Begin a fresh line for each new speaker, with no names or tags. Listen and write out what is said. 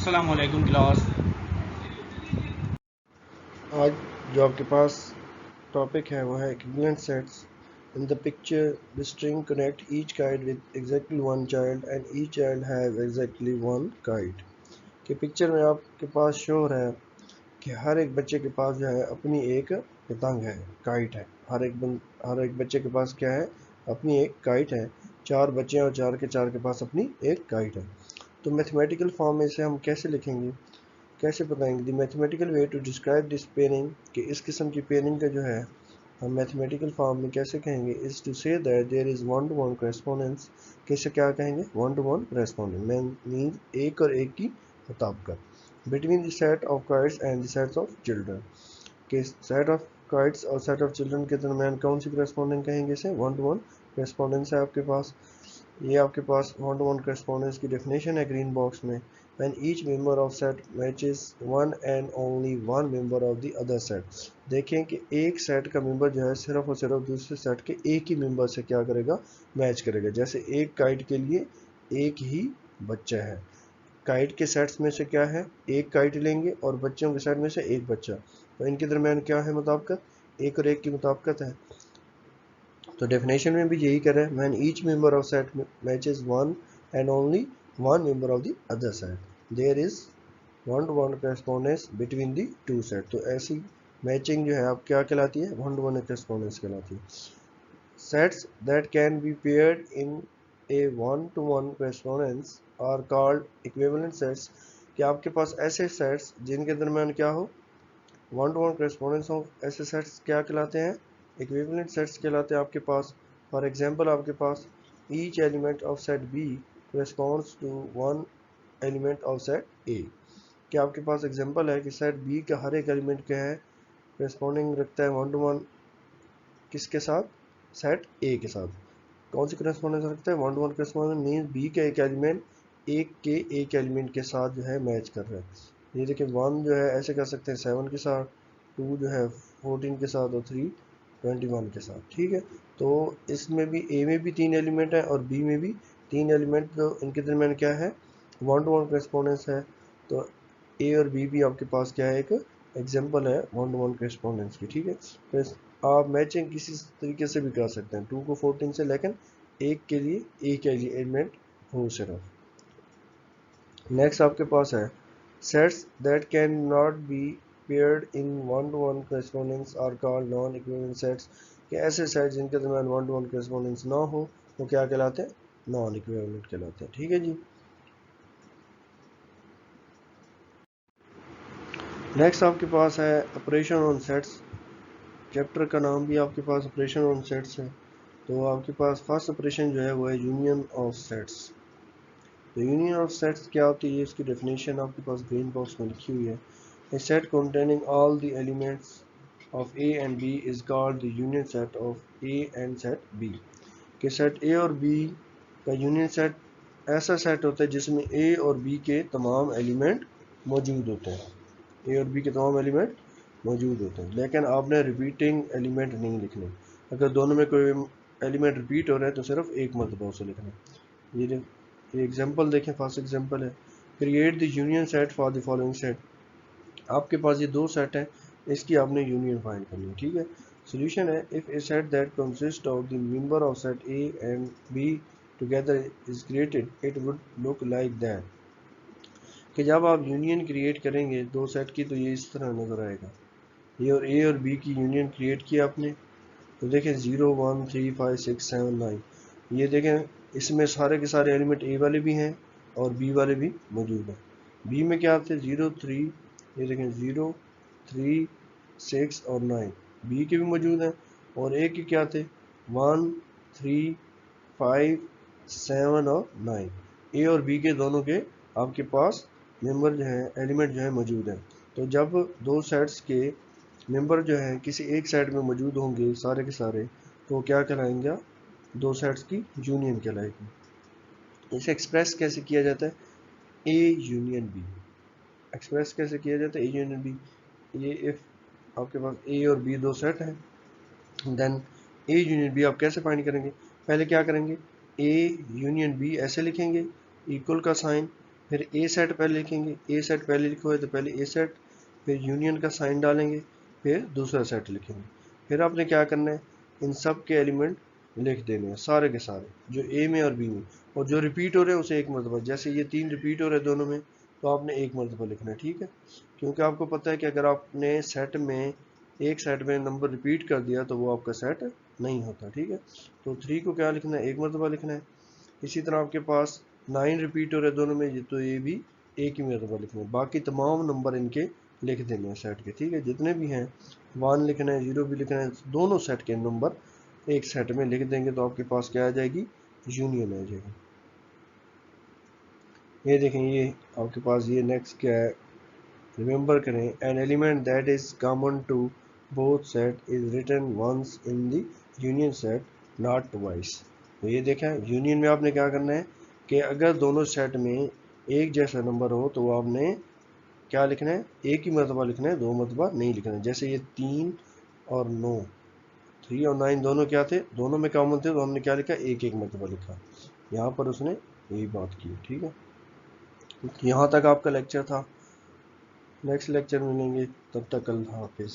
अस्सलाम वालेकुम क्लास।
आज जो आपके पास टॉपिक है वो है equivalent sets. In the picture, the string connect each kite with exactly one child and each child have exactly one kite. कि पिक्चर में आपके पास शो हो रहा है कि हर एक बच्चे के पास जो है अपनी एक पतंग है, काइट है। हर एक बच्चे के पास क्या है? अपनी एक काइट है। चार बच्चे हैं और चार के पास अपनी एक काइट है। तो मैथमेटिकल फॉर्म में इसे हम कैसे लिखेंगे, कैसे बताएंगे? The mathematical way to describe this pairing, कि इस किस्म की पेयरिंग का जो है हम मैथमेटिकल फॉर्म में कैसे कहेंगे, is to say that there is one to one correspondence. कैसे क्या कहेंगे? One to one correspondence mean एक और एक की मुताबिकत between the set of kites and the sets of children. के सेट ऑफ काइट्स और सेट ऑफ चिल्ड्रन के दरमियान कौन सी करेस्पॉन्डेंस कहेंगे? इसे वन टू वन करेस्पॉन्डेंस है आपके पास। ये आपके पास वन टू वन करेस्पॉन्डेंस की डेफिनेशन है ग्रीन बॉक्स में। when each member of set matches one and only one member of the other set। देखें कि एक सेट का मेंबर जो है सिर्फ और सिर्फ दूसरे सेट के एक ही मेंबर से क्या करेगा? मैच करेगा। जैसे एक काइट के लिए एक ही बच्चा है। काइट के सेट्स में से क्या है? एक काइट लेंगे और बच्चों के सेट में से एक बच्चा, तो इनके दरमियान क्या है मुताबिकत? एक और एक की मुताबिकत है। तो डेफिनेशन में भी यही कर रहे हैं, when each member of set matches one and only one member of the other set, there is one to one correspondence between the two set. तो ऐसी मैचिंग जो है आप क्या कहलाती है? वन टू वन करेस्पॉन्डेंस कहलाती है। Sets that can be paired in a one to one correspondence are called equivalent sets. कि आपके पास ऐसे सेट्स जिनके दरमियान क्या हो? वन टू वन करेस्पॉन्डेंस हो, ऐसे सेट्स क्या कहलाते हैं? इक्विवेलेंट सेट्स कहलाते हैं आपके पास। फॉर एग्जांपल आपके पास each element of set B corresponds to one element of set A. क्या आपके पास एग्जांपल है कि सेट बी का हर एक एलिमेंट क्या है? करेस्पॉन्डिंग रखता है वन टू वन किसके साथ? सेट ए के साथ। कौन सी करेस्पॉन्डेंस रखता है? One to one correspondence means B का एक एलिमेंट एक एलिमेंट के साथ जो है मैच कर रहा है। ये देखिए, वन जो है ऐसे कर सकते हैं 7 के साथ, टू जो है 14 के साथ और 3 21 के साथ। ठीक है, तो इसमें भी ए में भी 3 एलिमेंट है और बी में भी 3 एलिमेंट, तो इनके दरमियान क्या है? वन टू वन करेस्पॉन्डेंस है। तो ए और बी भी आपके पास क्या है? एक एग्जांपल है वन टू वन करेस्पॉन्डेंस की। ठीक है, तो आप मैचिंग किसी तरीके से भी कर सकते हैं 2 को 14 से, लेकिन एक के लिए एक एलिमेंट हो सिर्फ। नेक्स्ट आपके पास है sets that can not be paired in one to one correspondence are called non equivalent sets. कि ऐसे सेट जिनके दरमियान वन टू वन करेस्पॉन्डेंस ना हो वो क्या कहलाते हैं? नॉन इक्विवेलेंट कहलाते हैं। ठीक है जी। नेक्स्ट आपके पास है ऑपरेशन ऑन सेट्स। चैप्टर का नाम भी आपके पास ऑपरेशन ऑन सेट्स है। तो आपके पास फर्स्ट ऑपरेशन जो है वो है यूनियन ऑफ सेट्स। तो यूनियन ऑफ सेट्स क्या होती है? इसकी डेफिनेशन आपके पास ग्रीन बॉक्स में लिखी हुई है। A set containing all the elements of A and B is called the union set of A and set B. कि सेट ए और बी का यूनियन सेट ऐसा सेट होता है जिसमें ए और बी के तमाम एलिमेंट मौजूद होते हैं। ए और बी के तमाम एलिमेंट मौजूद होते हैं, लेकिन आपने रिपीटिंग एलिमेंट नहीं लिखने। अगर दोनों में कोई एलिमेंट रिपीट हो रहा है तो सिर्फ एक मरतबा उसे लिखना है। ये एग्जांपल देखें, फर्स्ट एग्जांपल है create the union set for the following set. आपके पास ये दो सेट है, इसकी आपने यूनियन फाइंड करनी है। ठीक है, सोल्यूशन है if A set that consist of the member of set A and be together is created it would look like that. कि जब आप यूनियन क्रिएट करेंगे दो सेट की तो ये इस तरह नजर आएगा। ये और ए और बी की यूनियन क्रिएट किया आपने, तो देखें 0 1 3 5 6 7 9, ये देखें इसमें सारे के सारे एलिमेंट ए वाले भी हैं और बी वाले भी मौजूद हैं। बी में क्या आते हैं? 0 3, ये देखें 0 3 6 और 9 बी के भी मौजूद हैं। और ए के क्या थे? 1 3 5 7 और 9, ए और बी के दोनों के आपके पास मेंबर जो है एलिमेंट जो है मौजूद हैं। तो जब दो सेट्स के मेंबर जो है किसी एक सेट में मौजूद होंगे सारे के सारे, तो क्या कहलाएंगे? दो सेट्स की यूनियन कहलाएगी। इसे एक्सप्रेस कैसे किया जाता है? A union B. एक्सप्रेस कैसे किया जाता है? A union B. ये इफ आपके पास ए और बी दो सेट है, देन ए यूनियन बी आप कैसे फाइंड करेंगे? पहले क्या करेंगे? ए यूनियन बी ऐसे लिखेंगे, इक्वल का साइन, फिर ए सेट पहले लिखेंगे, ए सेट पहले लिखो है तो पहले ए सेट, फिर यूनियन का साइन डालेंगे, फिर दूसरा सेट लिखेंगे। फिर आपने क्या करना है, इन सब के एलिमेंट लिख देने हैं सारे के सारे, जो ए में और बी में, और जो रिपीट हो रहे हैं उसे एक मरतबा, जैसे ये 3 रिपीट हो रहे हैं दोनों में, तो आपने एक मरतबा लिखना है, ठीक है। क्योंकि आपको पता है कि अगर आपने सेट में एक सेट में नंबर रिपीट कर दिया तो वो आपका सेट नहीं होता, ठीक है। तो 3 को क्या लिखना है, एक मरतबा लिखना है। इसी तरह आपके पास 9 रिपीट हो रहे दोनों में, तो ये भी एक ही मरतबा लिखना है। बाकी तमाम नंबर इनके लिख देने हैं सेट के, ठीक है, जितने भी हैं। 1 लिखना है, 0 भी लिखना है, दोनों सेट के नंबर एक सेट में लिख देंगे तो आपके पास क्या आ जाएगी, यूनियन आ जाएगी। ये देखें, ये आपके पास ये नेक्स्ट क्या है, रिमेंबर करें, an element that is common to both set is written once in the union set, not twice. तो ये देखें, यूनियन में आपने क्या करना है कि अगर दोनों सेट में एक जैसा नंबर हो तो आपने क्या लिखना है, एक ही मरतबा लिखना है, दो मरतबा नहीं लिखना है। जैसे ये 3 और 9, 3 और 9 दोनों क्या थे, दोनों में कॉमन थे, तो हमने क्या लिखा, एक एक मरतबा लिखा। यहाँ पर उसने यही बात की, ठीक है। यहाँ तक आपका लेक्चर था, नेक्स्ट लेक्चर मिलेंगे, तब तक अल्लाह हाफिज़।